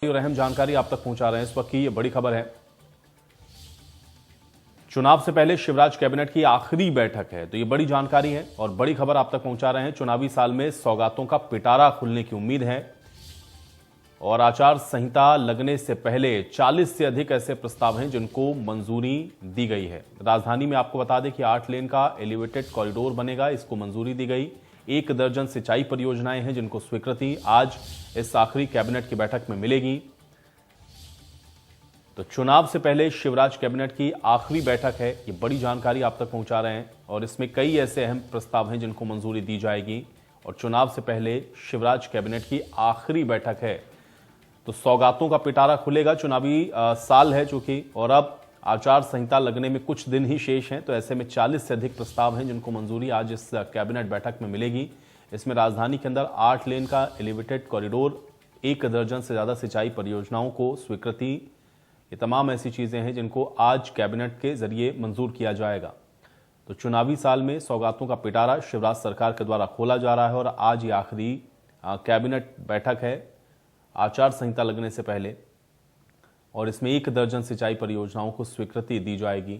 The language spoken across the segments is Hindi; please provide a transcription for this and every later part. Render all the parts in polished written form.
और अहम जानकारी आप तक पहुंचा रहे हैं। इस वक्त की ये बड़ी खबर है, चुनाव से पहले शिवराज कैबिनेट की आखिरी बैठक है। तो ये बड़ी जानकारी है और बड़ी खबर आप तक पहुंचा रहे हैं। चुनावी साल में सौगातों का पिटारा खुलने की उम्मीद है और आचार संहिता लगने से पहले 40 से अधिक ऐसे प्रस्ताव हैं जिनको मंजूरी दी गई है। राजधानी में आपको बता दें कि 8 लेन का एलिवेटेड कॉरिडोर बनेगा, इसको मंजूरी दी गई। 1 दर्जन सिंचाई परियोजनाएं हैं जिनको स्वीकृति आज इस आखिरी कैबिनेट की बैठक में मिलेगी। तो चुनाव से पहले शिवराज कैबिनेट की आखिरी बैठक है, ये बड़ी जानकारी आप तक पहुंचा रहे हैं और इसमें कई ऐसे अहम प्रस्ताव हैं जिनको मंजूरी दी जाएगी। और चुनाव से पहले शिवराज कैबिनेट की आखिरी बैठक है तो सौगातों का पिटारा खुलेगा। चुनावी साल है चूंकि, और अब आचार संहिता लगने में कुछ दिन ही शेष हैं, तो ऐसे में 40 से अधिक प्रस्ताव हैं जिनको मंजूरी आज इस कैबिनेट बैठक में मिलेगी। इसमें राजधानी के अंदर 8 लेन का एलिवेटेड कॉरिडोर, 1 दर्जन से ज्यादा सिंचाई परियोजनाओं को स्वीकृति, ये तमाम ऐसी चीजें हैं जिनको आज कैबिनेट के जरिए मंजूर किया जाएगा। तो चुनावी साल में सौगातों का पिटारा शिवराज सरकार के द्वारा खोला जा रहा है और आज ये आखिरी कैबिनेट बैठक है आचार संहिता लगने से पहले, और इसमें 1 दर्जन सिंचाई परियोजनाओं को स्वीकृति दी जाएगी।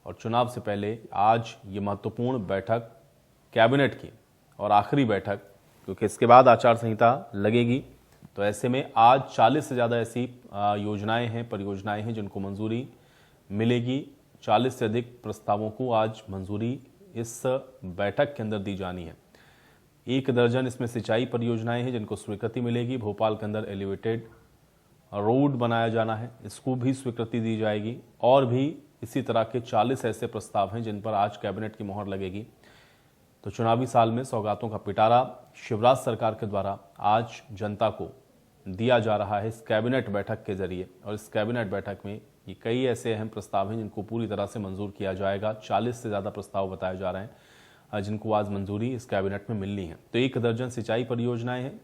और चुनाव से पहले आज ये महत्वपूर्ण बैठक कैबिनेट की और आखिरी बैठक, क्योंकि इसके बाद आचार संहिता लगेगी। तो ऐसे में आज 40 से ज़्यादा ऐसी योजनाएं हैं, परियोजनाएं हैं जिनको मंजूरी मिलेगी। 40 से अधिक प्रस्तावों को आज मंजूरी इस बैठक के अंदर दी जानी है। 1 दर्जन इसमें सिंचाई परियोजनाएं हैं जिनको स्वीकृति मिलेगी। भोपाल के अंदर एलिवेटेड रोड बनाया जाना है, इसको भी स्वीकृति दी जाएगी। और भी इसी तरह के 40 ऐसे प्रस्ताव हैं जिन पर आज कैबिनेट की मोहर लगेगी। तो चुनावी साल में सौगातों का पिटारा शिवराज सरकार के द्वारा आज जनता को दिया जा रहा है इस कैबिनेट बैठक के जरिए। और इस कैबिनेट बैठक में ये कई ऐसे अहम प्रस्ताव हैं जिनको पूरी तरह से मंजूर किया जाएगा। 40 से ज़्यादा प्रस्ताव बताए जा रहे हैं जिनको आज मंजूरी इस कैबिनेट में मिलनी है। तो 1 दर्जन सिंचाई परियोजनाएं हैं,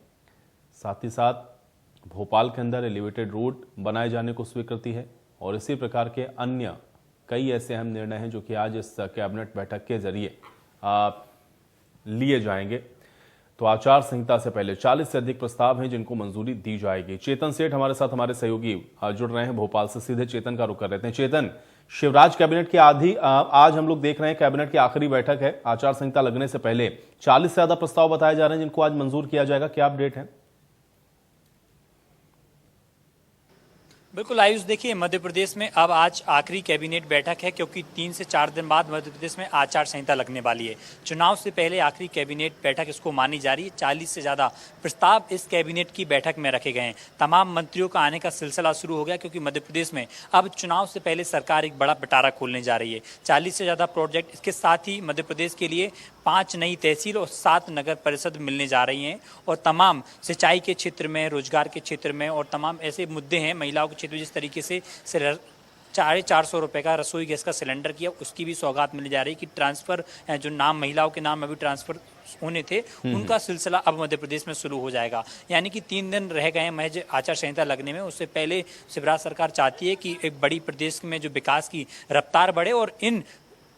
साथ ही साथ भोपाल के अंदर एलिवेटेड रोड बनाए जाने को स्वीकृति है, और इसी प्रकार के अन्य कई ऐसे अहम निर्णय हैं जो कि आज इस कैबिनेट बैठक के जरिए लिए जाएंगे। तो आचार संहिता से पहले 40 से अधिक प्रस्ताव हैं जिनको मंजूरी दी जाएगी। चेतन सेठ हमारे साथ, हमारे सहयोगी जुड़ रहे हैं भोपाल से। सीधे चेतन का रुख कर लेते हैं। चेतन, शिवराज कैबिनेट की आज हम लोग देख रहे हैं कैबिनेट की आखिरी बैठक है आचार संहिता लगने से पहले। 40 से ज्यादा प्रस्ताव बताए जा रहे हैं जिनको आज मंजूर किया जाएगा, क्या अपडेट है? बिल्कुल आयुष, देखिए मध्य प्रदेश में अब आज आखिरी कैबिनेट बैठक है क्योंकि 3 से 4 दिन बाद मध्य प्रदेश में आचार संहिता लगने वाली है। चुनाव से पहले आखिरी कैबिनेट बैठक इसको मानी जा रही है। 40 से ज़्यादा प्रस्ताव इस कैबिनेट की बैठक में रखे गए हैं। तमाम मंत्रियों का आने का सिलसिला शुरू हो गया क्योंकि मध्य प्रदेश में अब चुनाव से पहले सरकार एक बड़ा पिटारा खोलने जा रही है। 40 से ज़्यादा प्रोजेक्ट, इसके साथ ही मध्य प्रदेश के लिए 5 नई तहसील और 7 नगर परिषद मिलने जा रही हैं। और तमाम सिंचाई के क्षेत्र में, रोजगार के क्षेत्र में और तमाम ऐसे मुद्दे हैं महिलाओं के क्षेत्र में, जिस तरीके से 450 रुपये का रसोई गैस का सिलेंडर किया, उसकी भी सौगात मिलने जा रही है कि ट्रांसफर जो नाम महिलाओं के नाम अभी ट्रांसफर होने थे उनका सिलसिला अब मध्य प्रदेश में शुरू हो जाएगा। यानी कि 3 दिन रह गए हैं महज आचार संहिता लगने में। उससे पहले शिवराज सरकार चाहती है कि एक बड़ी प्रदेश में जो विकास की रफ्तार बढ़े और इन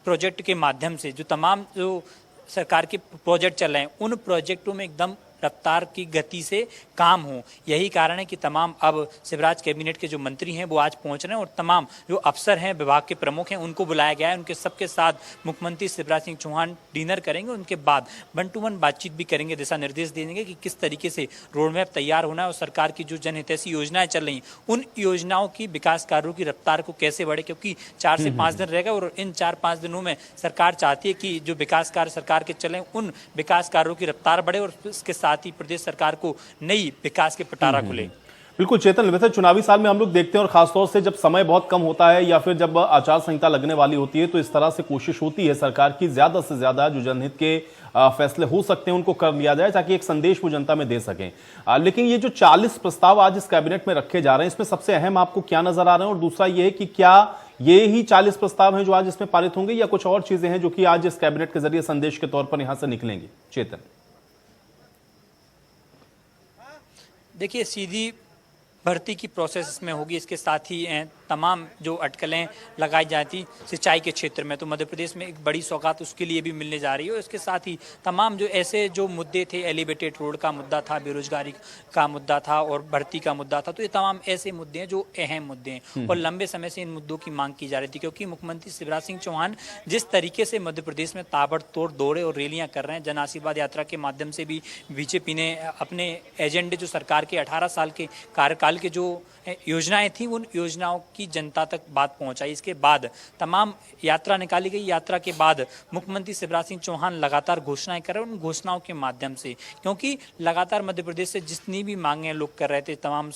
प्रोजेक्ट के माध्यम से जो तमाम जो सरकार के प्रोजेक्ट चल रहे हैं उन प्रोजेक्टों में एकदम रफ्तार की गति से काम हो। यही कारण है कि तमाम अब शिवराज कैबिनेट के जो मंत्री हैं वो आज पहुंच रहे हैं और तमाम जो अफसर हैं, विभाग के प्रमुख हैं, उनको बुलाया गया है। उनके सबके साथ मुख्यमंत्री शिवराज सिंह चौहान डिनर करेंगे। उनके बाद 1 to 1 बातचीत भी करेंगे, दिशा निर्देश देंगे कि किस तरीके से रोड मैप तैयार होना है और सरकार की जो जनहितैषी योजनाएं चल रही उन योजनाओं की विकास कार्यों की रफ्तार को कैसे बढ़े, क्योंकि 4 से 5 दिन रहेगा और इन 4-5 दिनों में सरकार चाहती है कि जो विकास कार्य सरकार के चले उन विकास कार्यों की रफ्तार बढ़े और इसके साथ ही प्रदेश सरकार को नई विकास के पिटारा खुले। बिल्कुल चेतन, वैसे चुनावी साल में हम लोग देखते हैं और खासतौर से जब समय बहुत कम होता है या फिर जब आचार संहिता लगने वाली होती है तो इस तरह से कोशिश होती है सरकार की ज्यादा से ज्यादा जो जनहित के फैसले हो सकते हैं उनको कर लिया जाए ताकि एक संदेश वो जनता में दे सकें। लेकिन ये जो 40 प्रस्ताव आज इस कैबिनेट में रखे जा रहे हैं इसमें सबसे अहम आपको क्या नजर आ रहे हैं? और दूसरा ये है कि क्या ये ही 40 प्रस्ताव हैं जो आज इसमें पारित होंगे या कुछ और चीजें हैं जो कि आज इस कैबिनेट के जरिए संदेश के तौर पर यहां से निकलेंगी? चेतन, देखिए सीधी भर्ती की प्रोसेस इसमें होगी, इसके साथ ही तमाम जो अटकलें लगाई जाती सिंचाई के क्षेत्र में, तो मध्य प्रदेश में एक बड़ी सौगात उसके लिए भी मिलने जा रही है। और इसके साथ ही तमाम जो ऐसे जो मुद्दे थे, एलिवेटेड रोड का मुद्दा था, बेरोजगारी का मुद्दा था और भर्ती का मुद्दा था, तो ये तमाम ऐसे मुद्दे हैं जो अहम मुद्दे हैं और लंबे समय से इन मुद्दों की मांग की जा रही थी। क्योंकि मुख्यमंत्री शिवराज सिंह चौहान जिस तरीके से मध्य प्रदेश में ताबड़तोड़ दौरे और रैलियां कर रहे हैं, जन आशीर्वाद यात्रा के माध्यम से भी बीजेपी ने अपने एजेंडे जो सरकार के 18 साल के कार्यकाल के जो योजनाएं थी, उन योजनाओं की जनता तक बात पहुंचाई। इसके बाद तमाम यात्रा निकाली गई। यात्रा के बाद मुख्यमंत्री शिवराज सिंह चौहान लगातार घोषणाएं कर रहे हैं, उन घोषणाओं के माध्यम से, क्योंकि लगातार मध्य प्रदेश से जितनी भी मांगें लोग कर रहे थे, तमाम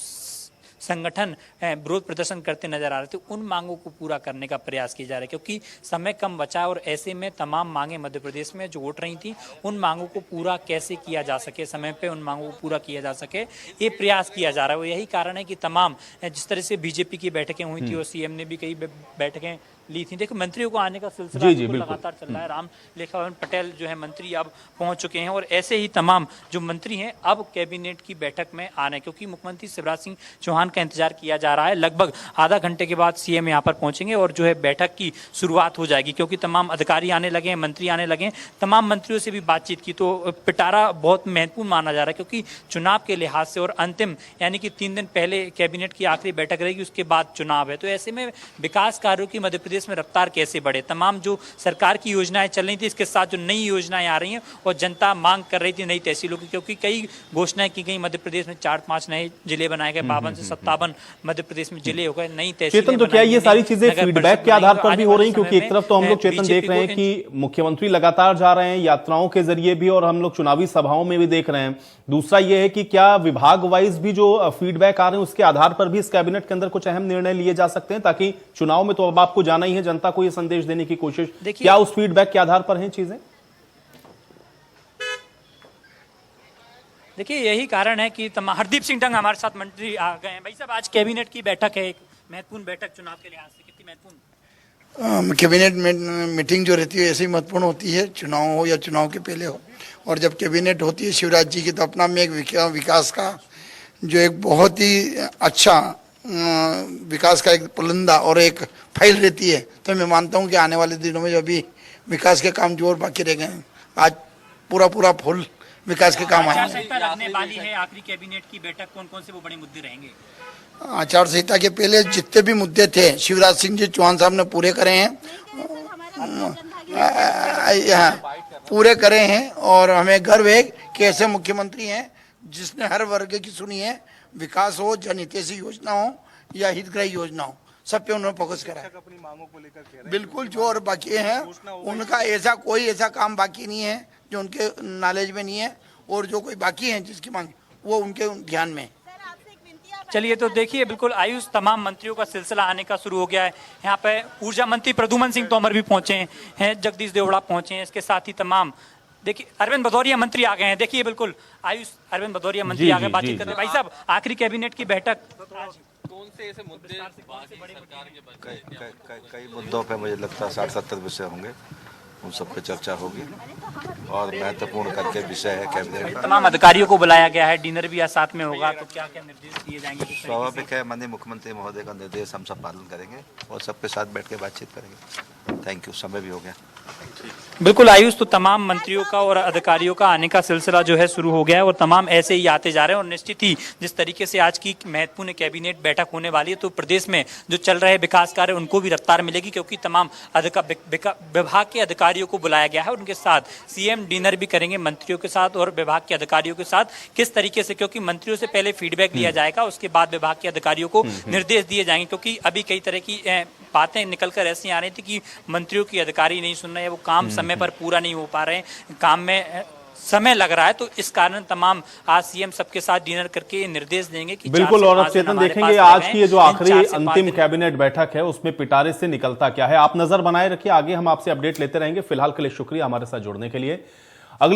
संगठन विरोध प्रदर्शन करते नजर आ रहे थे, उन मांगों को पूरा करने का प्रयास किया जा रहा है। क्योंकि समय कम बचा है और ऐसे में तमाम मांगें मध्य प्रदेश में जो उठ रही थी, उन मांगों को पूरा कैसे किया जा सके, समय पे उन मांगों को पूरा किया जा सके, ये प्रयास किया जा रहा है। यही कारण है कि तमाम जिस तरह से बीजेपी की बैठकें हुई थी और सीएम ने भी कई बैठकें ली थी। देखो, मंत्रियों को आने का सिलसिला लगातार चल रहा है। राम लेखावन पटेल जो है मंत्री अब पहुंच चुके हैं और ऐसे ही तमाम जो मंत्री हैं अब कैबिनेट की बैठक में आ रहे हैं, क्योंकि मुख्यमंत्री शिवराज सिंह चौहान का इंतजार किया जा रहा है। लगभग आधा घंटे के बाद सीएम यहाँ पर पहुंचेंगे और जो है बैठक की शुरुआत हो जाएगी, क्योंकि तमाम अधिकारी आने लगे हैं, मंत्री आने लगे हैं। तमाम मंत्रियों से भी बातचीत की तो पिटारा बहुत महत्वपूर्ण माना जा रहा है, क्योंकि चुनाव के लिहाज से और अंतिम यानी कि 3 दिन पहले कैबिनेट की आखिरी बैठक रहेगी, उसके बाद चुनाव है। तो ऐसे में विकास कार्यों की मध्य प्रदेश में रफ्तार कैसे बढ़े, तमाम जो सरकार की योजनाएं चल रही थी, इसके साथ जो नई योजनाएं आ रही हैं और जनता मांग कर रही थी नई तहसीलों की, क्योंकि कई घोषणाएं की गई। मध्य प्रदेश में 4-5 नए जिले बनाए गए, 52 से 57 मध्य प्रदेश में जिले हो गए, नई तहसीलें। चेतन, तो क्या ये सारी चीजें फीडबैक के आधार पर भी हो रही, क्योंकि एक तरफ तो हम लोग चेतन देख रहे हैं कि मुख्यमंत्री लगातार जा रहे हैं यात्राओं के जरिए भी, और हम लोग चुनावी सभाओं में भी देख रहे हैं। दूसरा ये है कि क्या विभाग वाइज भी जो फीडबैक आ रहे हैं उसके आधार पर भी इस कैबिनेट के अंदर कुछ अहम निर्णय लिए जा सकते हैं, ताकि चुनाव में तो अब आपको जाना ही है, जनता को ये संदेश देने की कोशिश, क्या उस फीडबैक के आधार पर हैं चीजें? देखिए, यही कारण है कि हरदीप सिंह डंग हमारे साथ मंत्री आ गए हैं। भाई साहब, आज कैबिनेट की बैठक है, एक महत्वपूर्ण बैठक चुनाव के लिहाज से, कितनी महत्वपूर्ण? कैबिनेट मीटिंग जो रहती है ऐसी महत्वपूर्ण होती है, चुनाव हो या चुनाव के पहले हो। और जब कैबिनेट होती है शिवराज जी की, तो अपना में एक विकास का जो एक बहुत ही अच्छा विकास का एक पुलंदा और एक फाइल रहती है। तो मैं मानता हूं कि आने वाले दिनों में जो अभी विकास के काम जो और बाकी रह गए हैं, आज पूरा फुल विकास के काम आएंगे। लगने वाली है आखिरी कैबिनेट की बैठक, कौन कौन से वो बड़े मुद्दे रहेंगे? आचार संहिता के पहले जितने भी मुद्दे थे शिवराज सिंह जी चौहान साहब ने पूरे करे हैं, पूरे करे हैं। और हमें गर्व है कि ऐसे मुख्यमंत्री हैं जिसने हर वर्ग की सुनी है। विकास हो, जनहितैषी योजना हो या हितग्राही योजना हो, सब पे उन्होंने फोकस करा है। अपनी मांगों को लेकर बिल्कुल, जो और बाकी हैं उनका ऐसा काम बाकी नहीं है जो उनके नॉलेज में नहीं है, और जो कोई बाकी है जिसकी मांग वो उनके ध्यान में है। चलिए, तो देखिए, बिल्कुल आयुष, तमाम मंत्रियों का सिलसिला आने का शुरू हो गया है। यहाँ पे ऊर्जा मंत्री प्रद्युमन सिंह तोमर भी पहुंचे हैं, जगदीश देवड़ा पहुंचे हैं, इसके साथ ही तमाम, देखिए, अरविंद भदौरिया मंत्री आ गए हैं। देखिए, बिल्कुल आयुष, अरविंद भदौरिया मंत्री आ गए, बातचीत करते हैं। भाई साहब, आखिरी कैबिनेट की बैठक, कौन से ऐसे मुद्दे, कई मुद्दों पे मुझे लगता है 60-70 विषय होंगे, उन सब पे चर्चा होगी और महत्वपूर्ण करके विषय है कैबिनेट। तमाम अधिकारियों को बुलाया गया है, डिनर भी आज साथ में होगा, तो क्या क्या निर्देश दिए जाएंगे? स्वाभाविक है, माननीय मुख्यमंत्री महोदय का निर्देश हम सब पालन करेंगे और सबके साथ बैठ के बातचीत करेंगे। थैंक यू, समय भी हो गया। बिल्कुल आयुष, तो तमाम मंत्रियों का और अधिकारियों का आने का सिलसिला जो है शुरू हो गया है और तमाम ऐसे ही आते जा रहे हैं। और निश्चित ही जिस तरीके से आज की महत्वपूर्ण कैबिनेट बैठक होने वाली है, तो प्रदेश में जो चल रहे विकास कार्य उनको भी रफ्तार मिलेगी, क्योंकि तमाम विभाग के अधिकारियों को बुलाया गया है। उनके साथ सीएम डिनर भी करेंगे मंत्रियों के साथ और विभाग के अधिकारियों के साथ, किस तरीके से, क्योंकि मंत्रियों से पहले फीडबैक लिया जाएगा, उसके बाद विभाग के अधिकारियों को निर्देश दिए जाएंगे। क्योंकि अभी कई तरह की बातें निकलकर ऐसी आ रही थी कि मंत्रियों की अधिकारी नहीं सुन रहे हैं, वो काम समय पर पूरा नहीं हो पा रहे हैं, काम में समय लग रहा है। तो इस कारण तमाम आज सीएम सबके साथ डिनर करके निर्देश देंगे कि बिल्कुल। और अब चेतन देखेंगे आज की ये जो आखिरी अंतिम कैबिनेट बैठक है उसमें पिटारे से निकलता क्या है। आप नजर बनाए रखिए, आगे हम आपसे अपडेट लेते रहेंगे। फिलहाल के लिए शुक्रिया हमारे साथ जुड़ने के लिए।